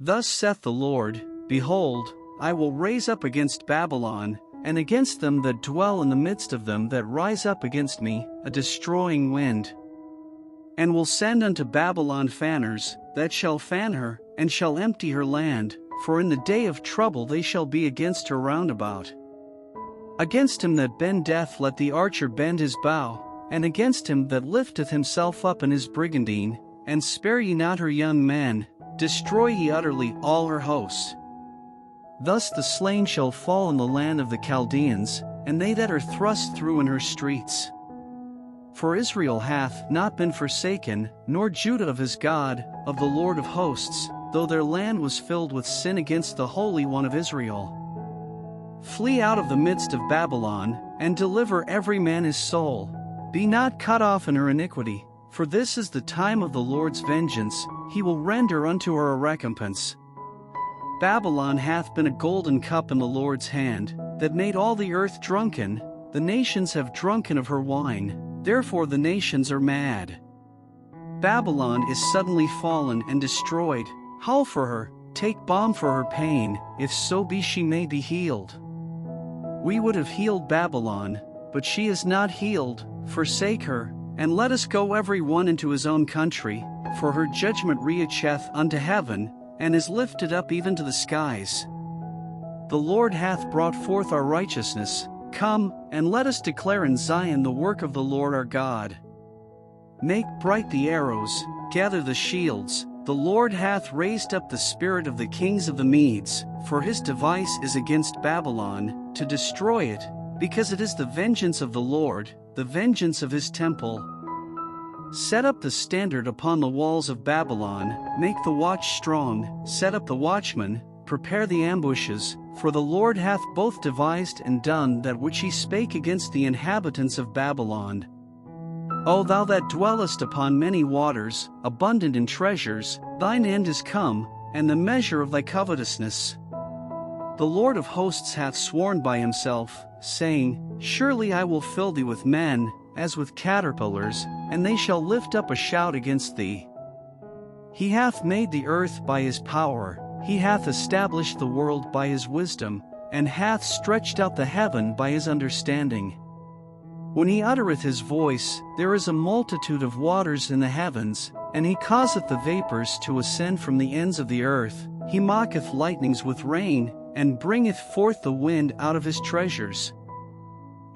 Thus saith the Lord, Behold, I will raise up against Babylon, and against them that dwell in the midst of them that rise up against me, a destroying wind. And will send unto Babylon fanners, that shall fan her, and shall empty her land, for in the day of trouble they shall be against her round about. Against him that bendeth let the archer bend his bow, and against him that lifteth himself up in his brigandine, and spare ye not her young men, destroy ye utterly all her hosts. Thus the slain shall fall in the land of the Chaldeans, and they that are thrust through in her streets. For Israel hath not been forsaken, nor Judah of his God, of the Lord of hosts, though their land was filled with sin against the Holy One of Israel. Flee out of the midst of Babylon, and deliver every man his soul. Be not cut off in her iniquity, for this is the time of the Lord's vengeance, he will render unto her a recompense. Babylon hath been a golden cup in the Lord's hand, that made all the earth drunken, the nations have drunken of her wine, therefore the nations are mad. Babylon is suddenly fallen and destroyed, howl for her, take balm for her pain, if so be she may be healed. We would have healed Babylon, but she is not healed, forsake her, and let us go every one into his own country, for her judgment reacheth unto heaven, and is lifted up even to the skies. The Lord hath brought forth our righteousness, come, and let us declare in Zion the work of the Lord our God. Make bright the arrows, gather the shields, the Lord hath raised up the spirit of the kings of the Medes, for his device is against Babylon, to destroy it, because it is the vengeance of the Lord, the vengeance of his temple. Set up the standard upon the walls of Babylon, make the watch strong, set up the watchmen, prepare the ambushes, for the Lord hath both devised and done that which he spake against the inhabitants of Babylon. O thou that dwellest upon many waters, abundant in treasures, thine end is come, and the measure of thy covetousness. The Lord of hosts hath sworn by himself, saying, Surely I will fill thee with men, as with caterpillars, and they shall lift up a shout against thee. He hath made the earth by his power, he hath established the world by his wisdom, and hath stretched out the heaven by his understanding. When he uttereth his voice, there is a multitude of waters in the heavens, and he causeth the vapors to ascend from the ends of the earth, he mocketh lightnings with rain, and bringeth forth the wind out of his treasures.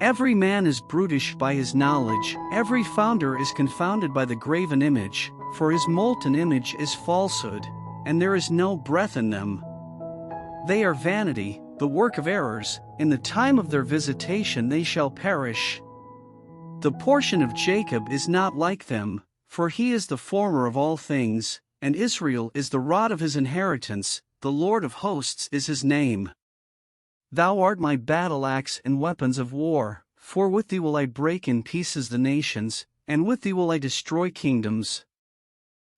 Every man is brutish by his knowledge, every founder is confounded by the graven image, for his molten image is falsehood, and there is no breath in them. They are vanity, the work of errors, in the time of their visitation they shall perish. The portion of Jacob is not like them, for he is the former of all things, and Israel is the rod of his inheritance, the Lord of hosts is his name. Thou art my battle axe and weapons of war, for with thee will I break in pieces the nations, and with thee will I destroy kingdoms.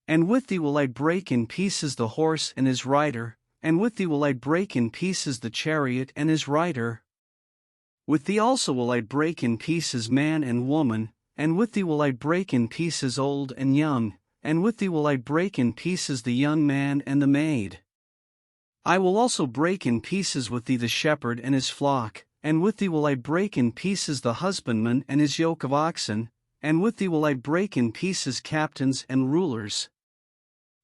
And with thee will I break in pieces the horse and his rider, and with thee will I break in pieces the chariot and his rider. With thee also will I break in pieces man and woman, and with thee will I break in pieces old and young, and with thee will I break in pieces the young man and the maid. I will also break in pieces with thee the shepherd and his flock, and with thee will I break in pieces the husbandman and his yoke of oxen, and with thee will I break in pieces captains and rulers.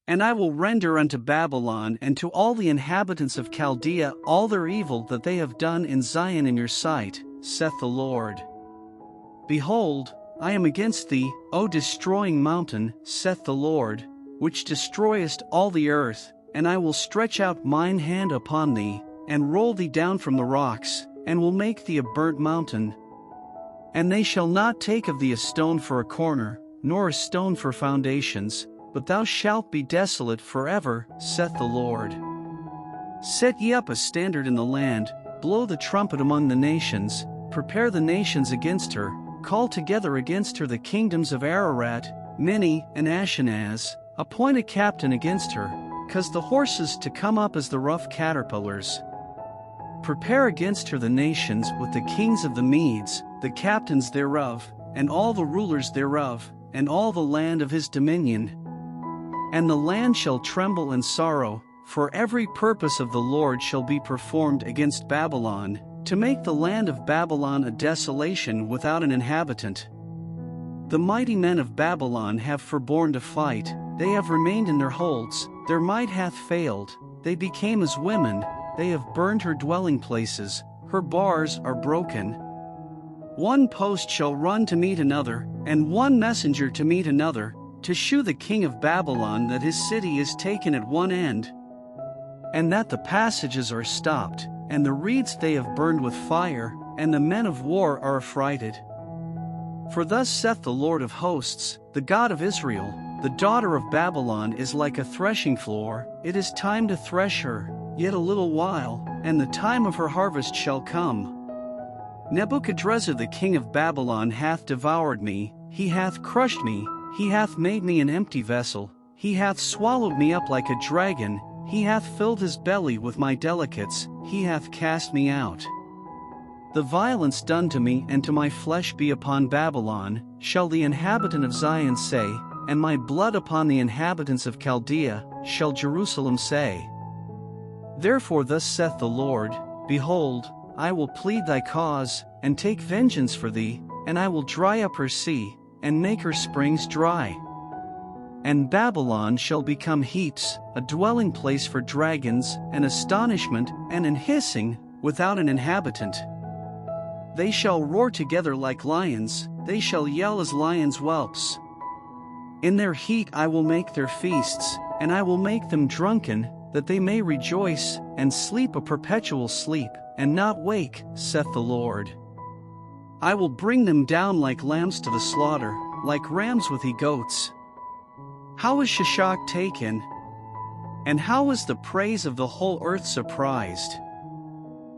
And I will render unto Babylon and to all the inhabitants of Chaldea all their evil that they have done in Zion in your sight, saith the Lord. Behold, I am against thee, O destroying mountain, saith the Lord, which destroyest all the earth, and I will stretch out mine hand upon thee, and roll thee down from the rocks, and will make thee a burnt mountain. And they shall not take of thee a stone for a corner, nor a stone for foundations, but thou shalt be desolate forever, saith the Lord. Set ye up a standard in the land, blow the trumpet among the nations, prepare the nations against her, call together against her the kingdoms of Ararat, Minni, and Ashkenaz, appoint a captain against her, cause the horses to come up as the rough caterpillars. Prepare against her the nations with the kings of the Medes, the captains thereof, and all the rulers thereof, and all the land of his dominion. And the land shall tremble and sorrow, for every purpose of the Lord shall be performed against Babylon, to make the land of Babylon a desolation without an inhabitant. The mighty men of Babylon have forborne to fight, they have remained in their holds, their might hath failed, they became as women, they have burned her dwelling places, her bars are broken. One post shall run to meet another, and one messenger to meet another, to shew the king of Babylon that his city is taken at one end, and that the passages are stopped, and the reeds they have burned with fire, and the men of war are affrighted. For thus saith the Lord of hosts, the God of Israel, the daughter of Babylon is like a threshing floor, it is time to thresh her, yet a little while, and the time of her harvest shall come. Nebuchadrezzar the king of Babylon hath devoured me, he hath crushed me, he hath made me an empty vessel, he hath swallowed me up like a dragon, he hath filled his belly with my delicates, he hath cast me out. The violence done to me and to my flesh be upon Babylon, shall the inhabitant of Zion say, and my blood upon the inhabitants of Chaldea, shall Jerusalem say. Therefore thus saith the Lord, Behold, I will plead thy cause, and take vengeance for thee, and I will dry up her sea, and make her springs dry. And Babylon shall become heaps, a dwelling place for dragons, an astonishment, and an hissing, without an inhabitant. They shall roar together like lions, they shall yell as lions' whelps. In their heat I will make their feasts, and I will make them drunken, that they may rejoice, and sleep a perpetual sleep, and not wake, saith the Lord. I will bring them down like lambs to the slaughter, like rams with he-goats. How is Shishak taken? And how is the praise of the whole earth surprised?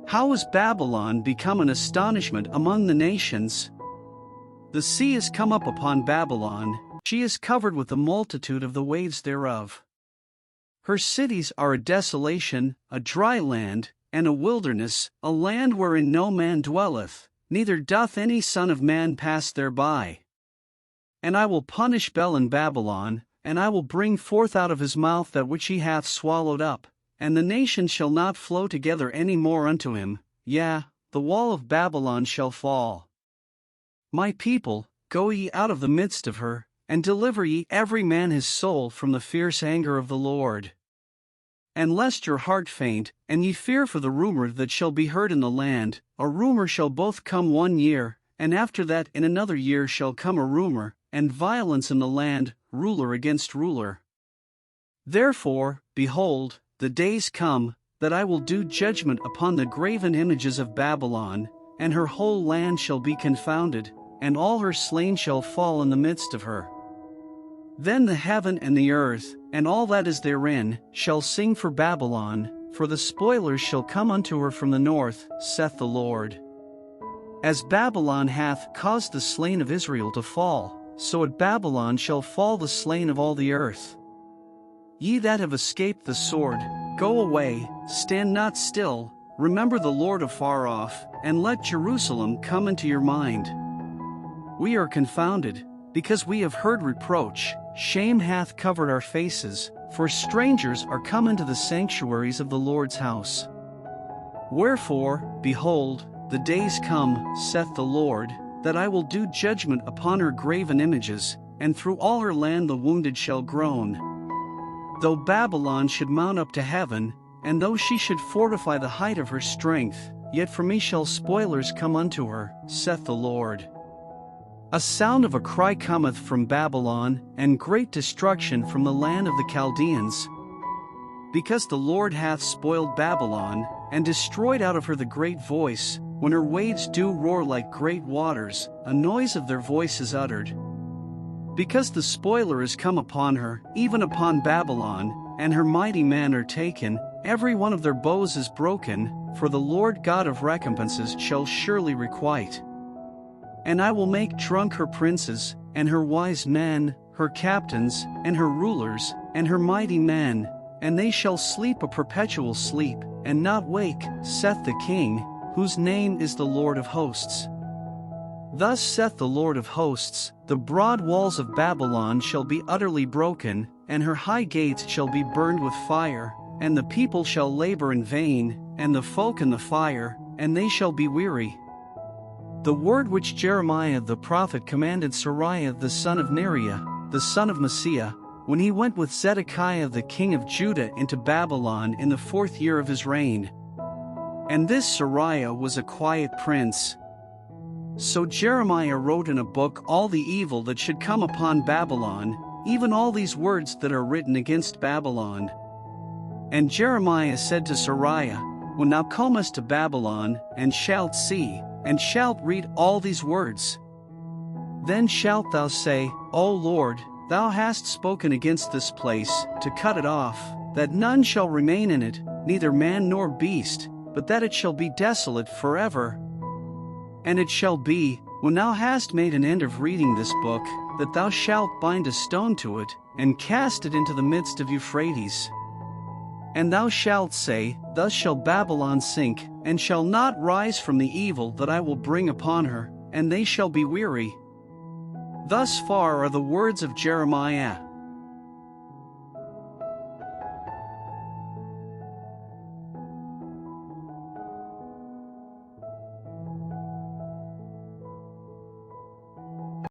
How is Babylon become an astonishment among the nations? The sea is come up upon Babylon, she is covered with the multitude of the waves thereof. Her cities are a desolation, a dry land, and a wilderness, a land wherein no man dwelleth, neither doth any son of man pass thereby. And I will punish Bel in Babylon, and I will bring forth out of his mouth that which he hath swallowed up, and the nations shall not flow together any more unto him, yea, the wall of Babylon shall fall. My people, go ye out of the midst of her, and deliver ye every man his soul from the fierce anger of the Lord. And lest your heart faint, and ye fear for the rumor that shall be heard in the land, a rumor shall both come 1 year, and after that in another year shall come a rumor, and violence in the land, ruler against ruler. Therefore, behold, the days come, that I will do judgment upon the graven images of Babylon, and her whole land shall be confounded, and all her slain shall fall in the midst of her. Then the heaven and the earth, and all that is therein, shall sing for Babylon, for the spoilers shall come unto her from the north, saith the Lord. As Babylon hath caused the slain of Israel to fall, so at Babylon shall fall the slain of all the earth. Ye that have escaped the sword, go away, stand not still, remember the Lord afar off, and let Jerusalem come into your mind. We are confounded, because we have heard reproach, shame hath covered our faces, for strangers are come into the sanctuaries of the Lord's house. Wherefore, behold, the days come, saith the Lord, that I will do judgment upon her graven images, and through all her land the wounded shall groan. Though Babylon should mount up to heaven, and though she should fortify the height of her strength, yet for me shall spoilers come unto her, saith the Lord. A sound of a cry cometh from Babylon, and great destruction from the land of the Chaldeans. Because the Lord hath spoiled Babylon, and destroyed out of her the great voice, when her waves do roar like great waters, a noise of their voice is uttered. Because the spoiler is come upon her, even upon Babylon, and her mighty men are taken, every one of their bows is broken, for the Lord God of recompenses shall surely requite. And I will make drunk her princes, and her wise men, her captains, and her rulers, and her mighty men, and they shall sleep a perpetual sleep, and not wake, saith the King, whose name is the Lord of hosts. Thus saith the Lord of hosts, the broad walls of Babylon shall be utterly broken, and her high gates shall be burned with fire, and the people shall labor in vain, and the folk in the fire, and they shall be weary. The word which Jeremiah the prophet commanded Seraiah the son of Neriah, the son of Maaseiah, when he went with Zedekiah the king of Judah into Babylon in the 4th year of his reign. And this Seraiah was a quiet prince. So Jeremiah wrote in a book all the evil that should come upon Babylon, even all these words that are written against Babylon. And Jeremiah said to Seraiah, When thou comest to Babylon, and shalt see, and shalt read all these words, then shalt thou say, O Lord, thou hast spoken against this place, to cut it off, that none shall remain in it, neither man nor beast, but that it shall be desolate forever. And it shall be, when thou hast made an end of reading this book, that thou shalt bind a stone to it, and cast it into the midst of Euphrates. And thou shalt say, Thus shall Babylon sink, and shall not rise from the evil that I will bring upon her, and they shall be weary. Thus far are the words of Jeremiah.